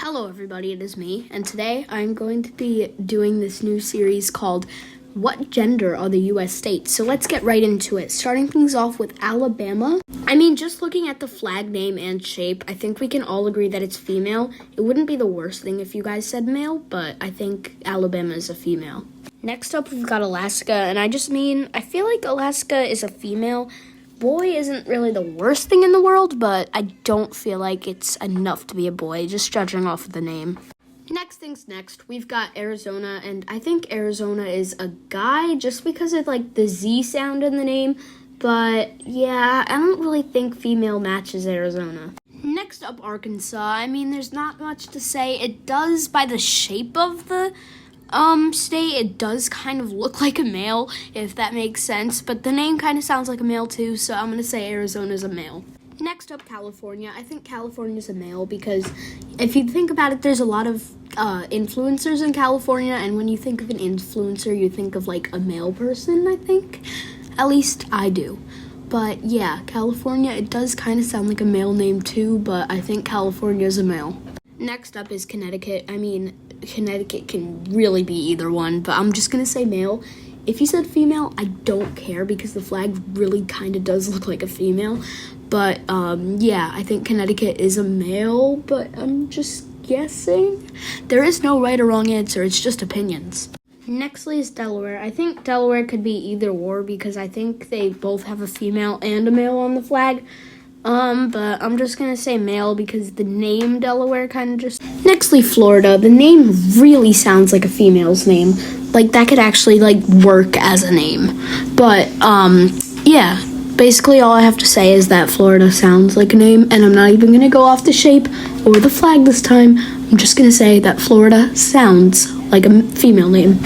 Hello everybody, it is me, and today I'm going to be doing this new series called What Gender Are the U.S. States? So let's get right into it, starting things off with Alabama. Just looking at the flag name and shape, I think we can all agree that it's female. It wouldn't be the worst thing if you guys said male, but I think Alabama is a female. Next up, we've got Alaska, and I feel like Alaska is a female. Boy isn't really the worst thing in the world, but I don't feel like it's enough to be a boy, just judging off of the name. Next things next, we've got Arizona, and I think Arizona is a guy just because of like the Z sound in the name, but yeah, I don't really think female matches Arizona. Next up, Arkansas. There's not much to say. It does, by the shape of the state, it does kind of look like a male, if that makes sense, but the name kind of sounds like a male too, so I'm going to say Arizona's a male. Next up, California. I think California's a male because if you think about it, there's a lot of influencers in California, and when you think of an influencer, you think of like a male person, I think. At least I do. But yeah, California, it does kind of sound like a male name too, but I think California's a male. Next up is Connecticut. Connecticut can really be either one, but I'm just going to say male. If you said female, I don't care because the flag really kind of does look like a female. But, yeah, I think Connecticut is a male, but I'm just guessing. There is no right or wrong answer. It's just opinions. Nextly is Delaware. I think Delaware could be either or because I think they both have a female and a male on the flag. But I'm just gonna say male because the name Delaware kind of just... Nextly, Florida. The name really sounds like a female's name. Like, that could actually, work as a name. But, yeah. Basically, all I have to say is that Florida sounds like a name, and I'm not even gonna go off the shape or the flag this time. I'm just gonna say that Florida sounds like a female name.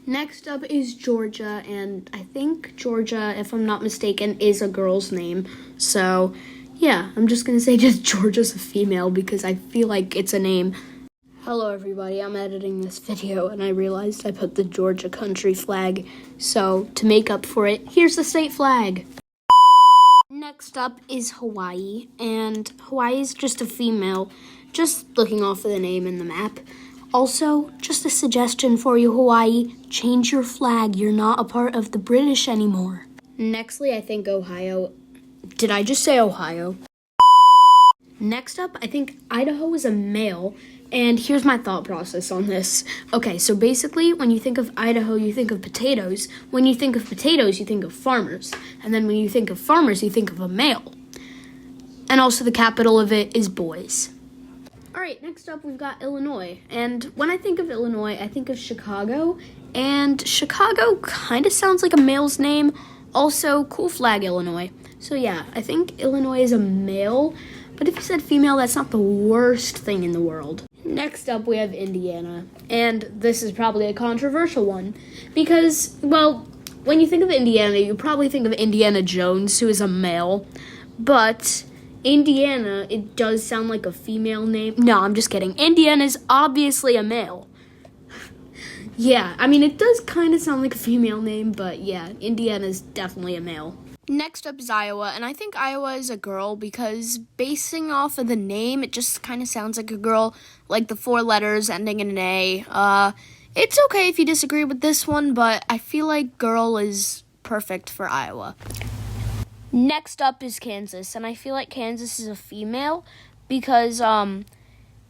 Next up is Georgia, and I think Georgia, if I'm not mistaken, is a girl's name. So... yeah, I'm just going to say just Georgia's a female because I feel like it's a name. Hello everybody, I'm editing this video and I realized I put the Georgia country flag. So, to make up for it, here's the state flag. Next up is Hawaii, and Hawaii is just a female, just looking off of the name in the map. Also, just a suggestion for you, Hawaii, change your flag, you're not a part of the British anymore. Nextly, I think Ohio. Did I just say Ohio? Next up, I think Idaho is a male, and here's my thought process on this. Okay, so basically, when you think of Idaho, you think of potatoes. When you think of potatoes, you think of farmers. And then when you think of farmers, you think of a male. And also the capital of it is boys. Alright, next up we've got Illinois. And when I think of Illinois, I think of Chicago. And Chicago kind of sounds like a male's name. Also, cool flag, Illinois. So yeah, I think Illinois is a male, but if you said female, that's not the worst thing in the world. Next up, we have Indiana, and this is probably a controversial one, because, well, when you think of Indiana, you probably think of Indiana Jones, who is a male, but Indiana, it does sound like a female name. No, I'm just kidding. Indiana is obviously a male. Yeah, it does kind of sound like a female name, but yeah, Indiana is definitely a male. Next up is Iowa, and I think Iowa is a girl because basing off of the name, it just kind of sounds like a girl, like the 4 letters ending in an A. It's okay if you disagree with this one, but I feel like girl is perfect for Iowa. Next up is Kansas, and I feel like Kansas is a female because,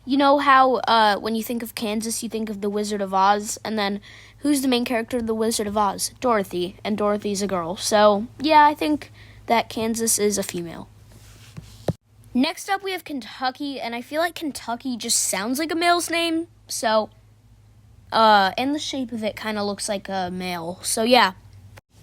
you know how when you think of Kansas, you think of the Wizard of Oz, and then who's the main character of the Wizard of Oz? Dorothy, and Dorothy's a girl. So, yeah, I think that Kansas is a female. Next up, we have Kentucky, and I feel like Kentucky just sounds like a male's name, so, and the shape of it kind of looks like a male, so yeah.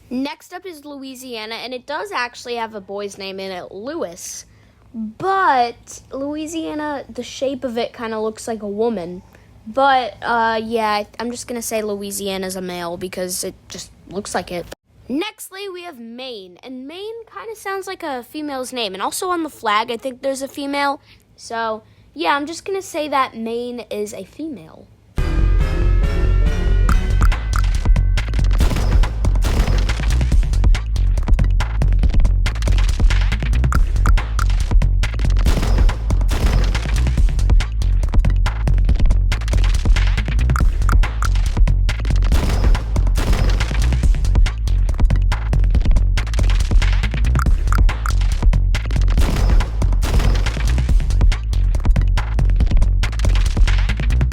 Next up is Louisiana, and it does actually have a boy's name in it, Louis. But Louisiana, the shape of it kind of looks like a woman. But, yeah, I'm just going to say Louisiana's a male because it just looks like it. Nextly, we have Maine. And Maine kind of sounds like a female's name. And also on the flag, I think there's a female. So, yeah, I'm just going to say that Maine is a female.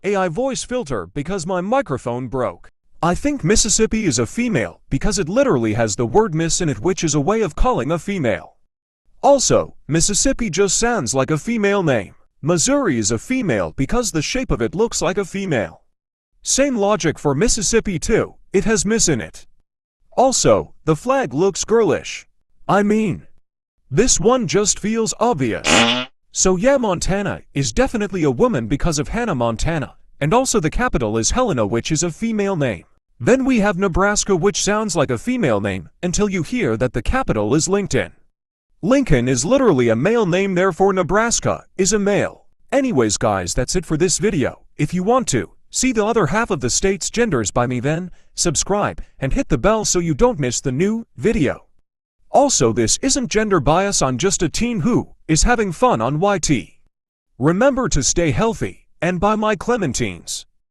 AI voice filter because my microphone broke. I think Mississippi is a female because it literally has the word miss in it, which is a way of calling a female. Also, Mississippi just sounds like a female name. Missouri is a female because the shape of it looks like a female. Same logic for Mississippi too, it has miss in it. Also, the flag looks girlish. I mean, this one just feels obvious. So yeah, Montana is definitely a woman because of Hannah Montana, and also the capital is Helena, which is a female name. Then we have Nebraska, which sounds like a female name until you hear that the capital is Lincoln. Lincoln is literally a male name, therefore Nebraska is a male. Anyways guys, that's it for this video. If you want to see the other half of the state's genders by me, then subscribe and hit the bell so you don't miss the new video. Also, this isn't gender bias on just a teen who is having fun on YT. Remember to stay healthy and buy my clementines.